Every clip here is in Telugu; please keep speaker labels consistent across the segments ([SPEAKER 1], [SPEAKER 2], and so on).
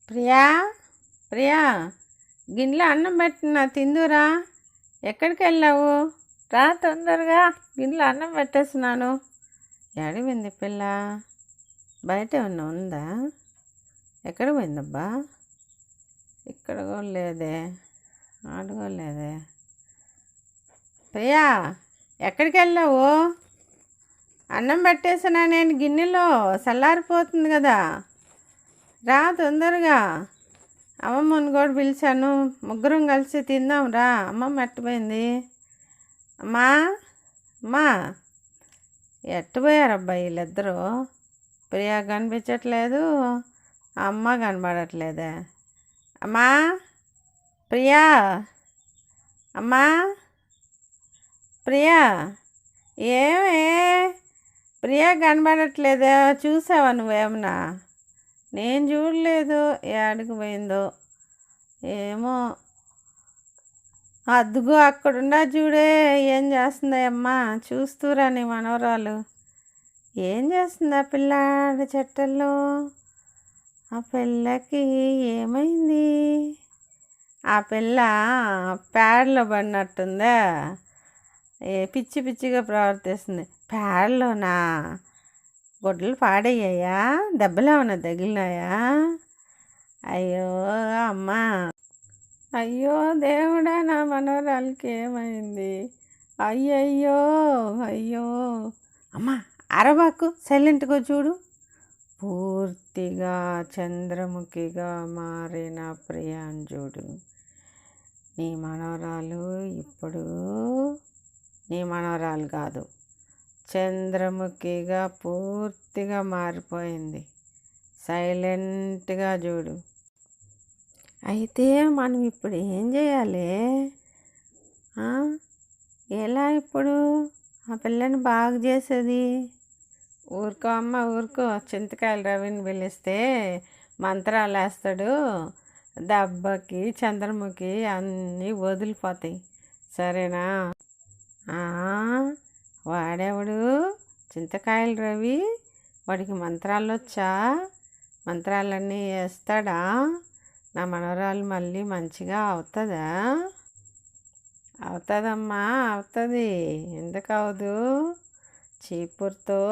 [SPEAKER 1] ప్రియా ప్రియా గిన్నెలో అన్నం పెట్టినా తిందురా. ఎక్కడికి వెళ్ళావు? రా తొందరగా, గిన్నెలో అన్నం పెట్టేస్తున్నాను. ఎడిపోయింది పిల్ల? బయట ఏమన్నా ఉందా? ఎక్కడ పోయిందబ్బా? ఇక్కడ కూడా లేదే, ఆడుకోలేదే. ప్రియా ఎక్కడికి వెళ్ళావు? అన్నం పెట్టేసినా నేను గిన్నెలో, చల్లారిపోతుంది కదా. రా తొందరగా. అమ్మమ్మని కూడా పిలిచాను, ముగ్గురం కలిసి తిందాం రా. అమ్మమ్మ ఎట్టుపోయింది? అమ్మా అమ్మా ఎట్టుపోయారబ్బా వీళ్ళిద్దరూ? ప్రియా కనిపించట్లేదు, అమ్మ కనబడట్లేదే. అమ్మా ప్రియా, అమ్మా ప్రియా, ఏమే ప్రియా కనబడట్లేదా? చూసావా నువ్వేమన్నా? నేను చూడలేదు, ఏడికి పోయిందో ఏమో. అద్దుగో అక్కడుండా చూడే, ఏం చేస్తుందా అమ్మా? చూస్తూరా నీ మనవరాలు ఏం చేస్తుందా పిల్లాడి చెట్టల్లో? ఆ పిల్లకి ఏమైంది? ఆ పిల్ల పేడలో పడినట్టుందా? పిచ్చి పిచ్చిగా ప్రవర్తిస్తుంది. పేడలోనా? గొడ్డలు పాడయ్యాయా? దెబ్బలు ఏమైనా తగిలినాయా? అయ్యో అమ్మా, అయ్యో దేవుడా, నా మనవరాలకి ఏమైంది? అయ్యయ్యో అయ్యో. అమ్మా అరవాకు, సైలెంట్గా చూడు. పూర్తిగా చంద్రముఖిగా మారిన ప్రియాంజుడు. నీ మనవరాలు ఇప్పుడు నీ మనవరాలు కాదు, చంద్రముఖిగా పూర్తిగా మారిపోయింది. సైలెంట్గా చూడు. అయితే మనం ఇప్పుడు ఏం చేయాలి? ఎలా ఇప్పుడు ఆ పిల్లని బాగు చేసేది? ఊరుకో అమ్మ ఊరుకో. చింతకాయలు రవిని పిలిస్తే మంత్రాలు వేస్తాడు, దెబ్బకి చంద్రముఖి అన్నీ వదిలిపోతాయి, సరేనా? వాడేవాడు చింతకాయలు రవి, వాడికి మంత్రాలు వచ్చా? మంత్రాలన్నీ వేస్తాడా? నా మనవరాలు మళ్ళీ మంచిగా అవుతుందా? అవుతుందమ్మా, అవుతుంది. ఎందుకు అవదు? చీపురుతో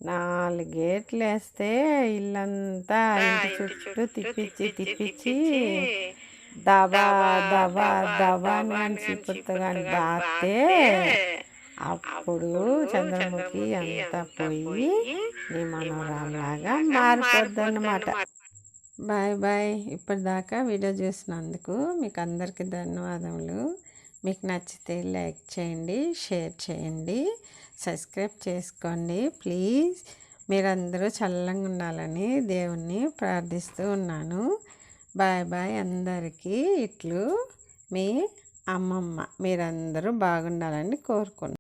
[SPEAKER 1] 4 గేట్లు వేస్తే ఇల్లంతా, ఇంటి చుట్టూ తిప్పించి దబా దబా దబా అని చీపురుతో కానీ బాస్తే అప్పుడు చంద్రముఖి అంతా పోయి నీ మనవరాలాగా మారిపోద్ది అన్నమాట. Bye bye. ఇప్పటిదాకా వీడియో చూసినందుకు మీకు అందరికీ ధన్యవాదములు. మీకు నచ్చితే లైక్ చేయండి, షేర్ చేయండి, సబ్స్క్రైబ్ చేసుకోండి ప్లీజ్. మీరందరూ చల్లంగా ఉండాలని దేవుణ్ణి ప్రార్థిస్తూ ఉన్నాను. బాయ్ బాయ్ అందరికీ. ఇట్లు మీ అమ్మమ్మ. మీరందరూ బాగుండాలని కోరుకుంటున్నాను.